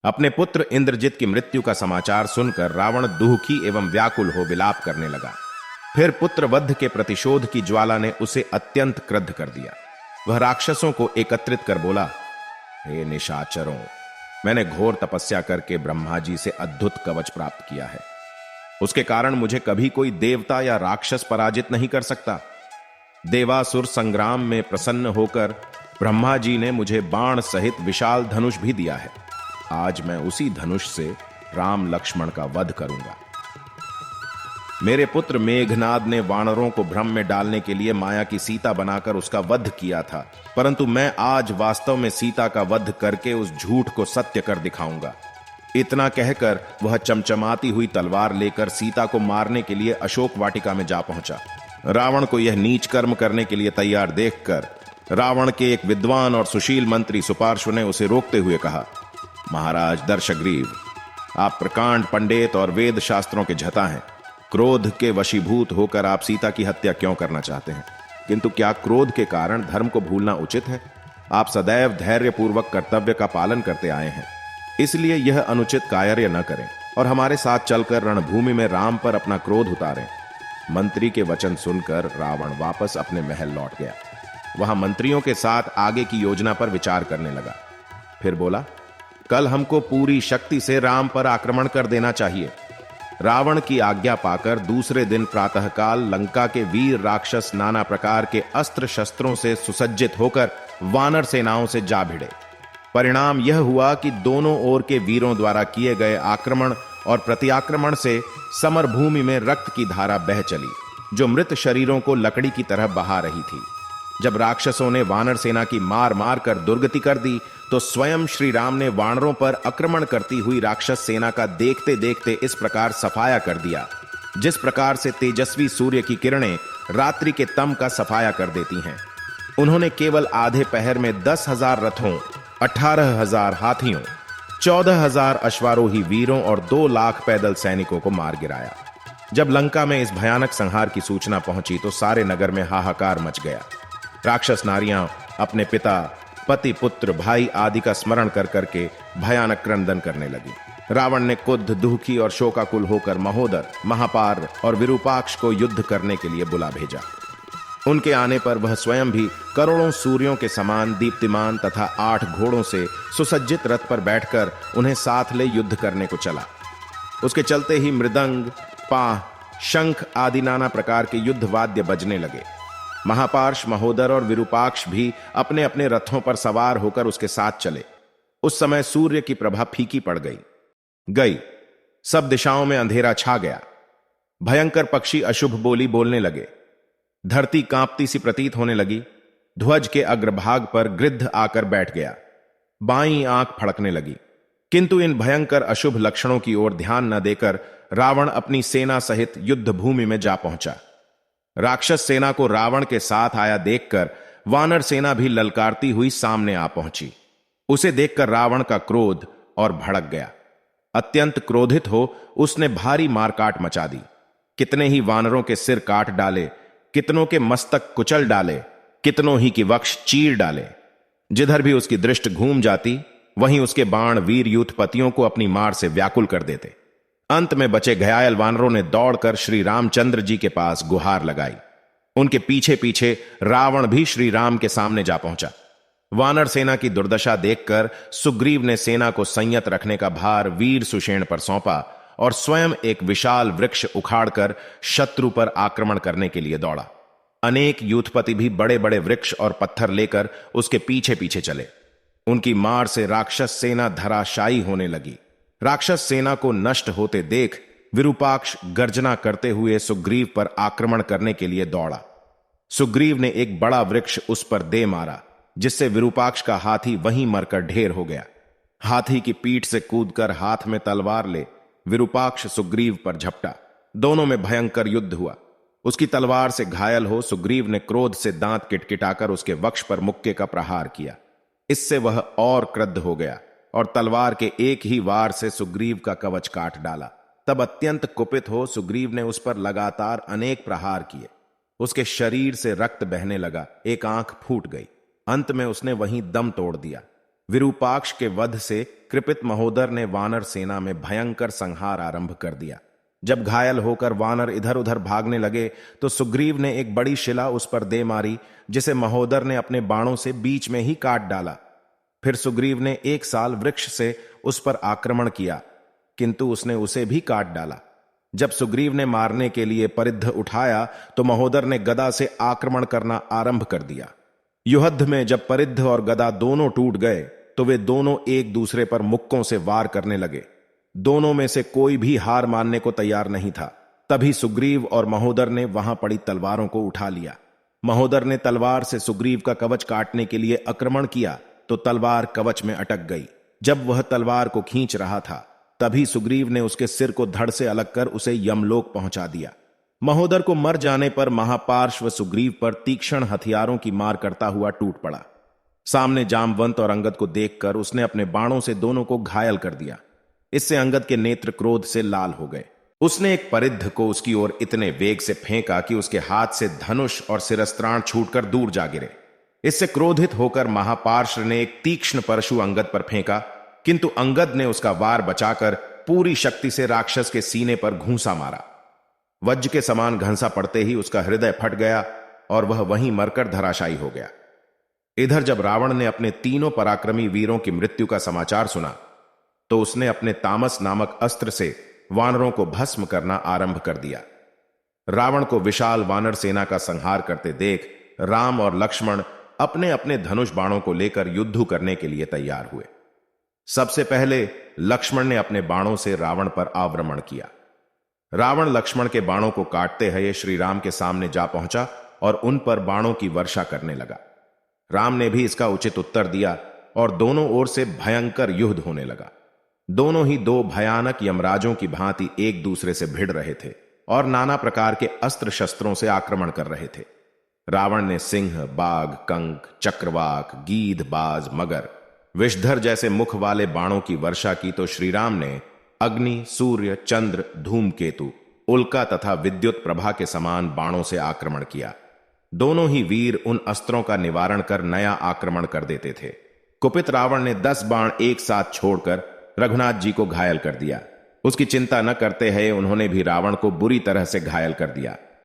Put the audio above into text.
अपने पुत्र इंद्रजित की मृत्यु का समाचार सुनकर रावण दुखी एवं व्याकुल हो विलाप करने लगा। फिर पुत्र वध के प्रतिशोध की ज्वाला ने उसे अत्यंत क्रुद्ध कर दिया। वह राक्षसों को एकत्रित कर बोला, हे निशाचरों, मैंने घोर तपस्या करके ब्रह्मा जी से अद्भुत कवच प्राप्त किया है। उसके कारण मुझे कभी कोई देवता या राक्षस पराजित नहीं कर सकता। देवासुर संग्राम में प्रसन्न होकर ब्रह्मा जी ने मुझे बाण सहित विशाल धनुष भी दिया है। आज मैं उसी धनुष से राम लक्ष्मण का वध करूंगा। मेरे पुत्र मेघनाद ने वानरों को भ्रम में डालने के लिए माया की सीता बनाकर उसका वध किया था, परंतु मैं आज वास्तव में सीता का वध करके उस झूठ को सत्य कर दिखाऊंगा। इतना कहकर वह चमचमाती हुई तलवार लेकर सीता को मारने के लिए अशोक वाटिका में जा पहुंचा। रावण को यह नीच कर्म करने के लिए तैयार देखकर रावण के एक विद्वान और सुशील मंत्री सुपार्श्व ने उसे रोकते हुए कहा, महाराज दर्शग्रीव, आप प्रकांड पंडित और वेद शास्त्रों के झता हैं। क्रोध के वशीभूत होकर आप सीता की हत्या क्यों करना चाहते हैं? किंतु क्या क्रोध के कारण धर्म को भूलना उचित है? आप सदैव धैर्यपूर्वक कर्तव्य का पालन करते आए हैं, इसलिए यह अनुचित कार्य न करें और हमारे साथ चलकर रणभूमि में राम पर अपना क्रोध उतारें। मंत्री के वचन सुनकर रावण वापस अपने महल लौट गया। वहां मंत्रियों के साथ आगे की योजना पर विचार करने लगा। फिर बोला, कल हमको पूरी शक्ति से राम पर आक्रमण कर देना चाहिए। रावण की आज्ञा पाकर दूसरे दिन प्रातःकाल लंका के वीर राक्षस नाना प्रकार के अस्त्र शस्त्रों से सुसज्जित होकर वानर सेनाओं से जा भिड़े। परिणाम यह हुआ कि दोनों ओर के वीरों द्वारा किए गए आक्रमण और प्रत्याक्रमण से समर भूमि में रक्त की धारा बह चली, जो मृत शरीरों को लकड़ी की तरह बहा रही थी। जब राक्षसों ने वानर सेना की मार मार कर दुर्गति कर दी, तो स्वयं श्री राम ने वानरों पर आक्रमण करती हुई राक्षस सेना का देखते देखते इस प्रकार सफाया कर दिया, जिस प्रकार से तेजस्वी सूर्य की किरणें रात्रि के तम का सफाया कर देती हैं। उन्होंने केवल आधे पहर में 10,000 रथों, 18,000 हाथियों, 14,000 अश्वारोही वीरों और 2 लाख पैदल सैनिकों को मार गिराया। जब लंका में इस भयानक संहार की सूचना पहुंची तो सारे नगर में हाहाकार मच गया। राक्षस नारियां अपने पिता, पति, पुत्र, भाई आदि का स्मरण कर करके भयानक क्रंदन करने लगी। रावण ने क्रुद्ध, दुखी और शोकाकुल होकर महोदर, महापार और विरूपाक्ष को युद्ध करने के लिए बुला भेजा। उनके आने पर वह स्वयं भी करोड़ों सूर्यों के समान दीप्तिमान तथा 8 घोड़ों से सुसज्जित रथ पर बैठकर उन्हें साथ ले युद्ध करने को चला। उसके चलते ही मृदंग, पाह, शंख आदि नाना प्रकार के युद्ध वाद्य बजने लगे। महापार्श, महोदर और विरूपाक्ष भी अपने अपने रथों पर सवार होकर उसके साथ चले। उस समय सूर्य की प्रभा फीकी पड़ गई। सब दिशाओं में अंधेरा छा गया। भयंकर पक्षी अशुभ बोली बोलने लगे। धरती कांपती सी प्रतीत होने लगी। ध्वज के अग्रभाग पर गृद्ध आकर बैठ गया। बाईं आंख फड़कने लगी। किंतु इन भयंकर अशुभ लक्षणों की ओर ध्यान न देकर रावण अपनी सेना सहित युद्ध भूमि में जा पहुंचा। राक्षस सेना को रावण के साथ आया देखकर वानर सेना भी ललकारती हुई सामने आ पहुंची। उसे देखकर रावण का क्रोध और भड़क गया। अत्यंत क्रोधित हो उसने भारी मारकाट मचा दी। कितने ही वानरों के सिर काट डाले, कितनों के मस्तक कुचल डाले, कितनों ही की वक्ष चीर डाले। जिधर भी उसकी दृष्टि घूम जाती, वहीं उसके बाण वीर यूथपतियों को अपनी मार से व्याकुल कर देते। अंत में बचे घायल वानरों ने दौड़कर श्री रामचंद्र जी के पास गुहार लगाई। उनके पीछे पीछे रावण भी श्री राम के सामने जा पहुंचा। वानर सेना की दुर्दशा देखकर सुग्रीव ने सेना को संयत रखने का भार वीर सुषेण पर सौंपा और स्वयं एक विशाल वृक्ष उखाड़कर शत्रु पर आक्रमण करने के लिए दौड़ा। अनेक यूथपति भी बड़े बड़े वृक्ष और पत्थर लेकर उसके पीछे पीछे चले। उनकी मार से राक्षस सेना धराशायी होने लगी। राक्षस सेना को नष्ट होते देख विरूपाक्ष गर्जना करते हुए सुग्रीव पर आक्रमण करने के लिए दौड़ा। सुग्रीव ने एक बड़ा वृक्ष उस पर दे मारा, जिससे विरूपाक्ष का हाथी वहीं मरकर ढेर हो गया। हाथी की पीठ से कूदकर हाथ में तलवार ले विरूपाक्ष सुग्रीव पर झपटा। दोनों में भयंकर युद्ध हुआ। उसकी तलवार से घायल हो सुग्रीव ने क्रोध से दांत किटकिटाकर उसके वक्ष पर मुक्के का प्रहार किया। इससे वह और क्रुद्ध हो गया और तलवार के एक ही वार से सुग्रीव का कवच काट डाला। तब अत्यंत कुपित हो सुग्रीव ने उस पर लगातार अनेक प्रहार किए। उसके शरीर से रक्त बहने लगा, एक आंख फूट गई। अंत में उसने वहीं दम तोड़ दिया। विरूपाक्ष के वध से कृपित महोदर ने वानर सेना में भयंकर संहार आरंभ कर दिया। जब घायल होकर वानर इधर उधर भागने लगे तो सुग्रीव ने एक बड़ी शिला उस पर दे मारी, जिसे महोदर ने अपने बाणों से बीच में ही काट डाला। फिर सुग्रीव ने एक साल वृक्ष से उस पर आक्रमण किया, किंतु उसने उसे भी काट डाला। जब सुग्रीव ने मारने के लिए परिद्ध उठाया तो महोदर ने गदा से आक्रमण करना आरंभ कर दिया। युद्ध में जब परिद्ध और गदा दोनों टूट गए तो वे दोनों एक दूसरे पर मुक्कों से वार करने लगे। दोनों में से कोई भी हार मानने को तैयार नहीं था। तभी सुग्रीव और महोदर ने वहां पड़ी तलवारों को उठा लिया। महोदर ने तलवार से सुग्रीव का कवच काटने के लिए आक्रमण किया तो तलवार कवच में अटक गई। जब वह तलवार को खींच रहा था तभी सुग्रीव ने उसके सिर को धड़ से अलग कर उसे यमलोक पहुंचा दिया। महोदर को मर जाने पर महापार्श्व सुग्रीव पर तीक्ष्ण हथियारों की मार करता हुआ टूट पड़ा। सामने जामवंत और अंगद को देखकर उसने अपने बाणों से दोनों को घायल कर दिया। इससे अंगद के नेत्र क्रोध से लाल हो गए। उसने एक परिद्ध को उसकी ओर इतने वेग से फेंका कि उसके हाथ से धनुष और शिरस्त्राण छूटकर दूर जा गिरे। इससे क्रोधित होकर महापार्श्व ने एक तीक्ष्ण परशु अंगद पर फेंका, किंतु अंगद ने उसका वार बचाकर पूरी शक्ति से राक्षस के सीने पर घूंसा मारा। वज्र के समान घंसा पड़ते ही उसका हृदय फट गया और वह वहीं मरकर धराशायी हो गया। इधर जब रावण ने अपने तीनों पराक्रमी वीरों की मृत्यु का समाचार सुना तो उसने अपने तामस नामक अस्त्र से वानरों को भस्म करना आरंभ कर दिया। रावण को विशाल वानर सेना का संहार करते देख राम और लक्ष्मण अपने अपने धनुष बाणों को लेकर युद्ध करने के लिए तैयार हुए। सबसे पहले लक्ष्मण ने अपने बाणों से रावण पर आक्रमण किया। रावण लक्ष्मण के बाणों को काटते हुए श्री राम के सामने जा पहुंचा और उन पर बाणों की वर्षा करने लगा। राम ने भी इसका उचित उत्तर दिया और दोनों ओर से भयंकर युद्ध होने लगा। दोनों ही दो भयानक यमराजों की भांति एक दूसरे से भिड़ रहे थे और नाना प्रकार के अस्त्र शस्त्रों से आक्रमण कर रहे थे। रावण ने सिंह, बाघ, कंक, चक्रवाक, गीध, बाज, मगर, विषधर जैसे मुख वाले बाणों की वर्षा की तो श्रीराम ने अग्नि, सूर्य, चंद्र, धूमकेतु, उल्का तथा विद्युत प्रभा के समान बाणों से आक्रमण किया। दोनों ही वीर उन अस्त्रों का निवारण कर नया आक्रमण कर देते थे। कुपित रावण ने 10 बाण एक साथ छोड़कर रघुनाथ जी को घायल कर दिया। उसकी चिंता न करते हुए उन्होंने भी रावण को बुरी तरह से घायल कर दिया।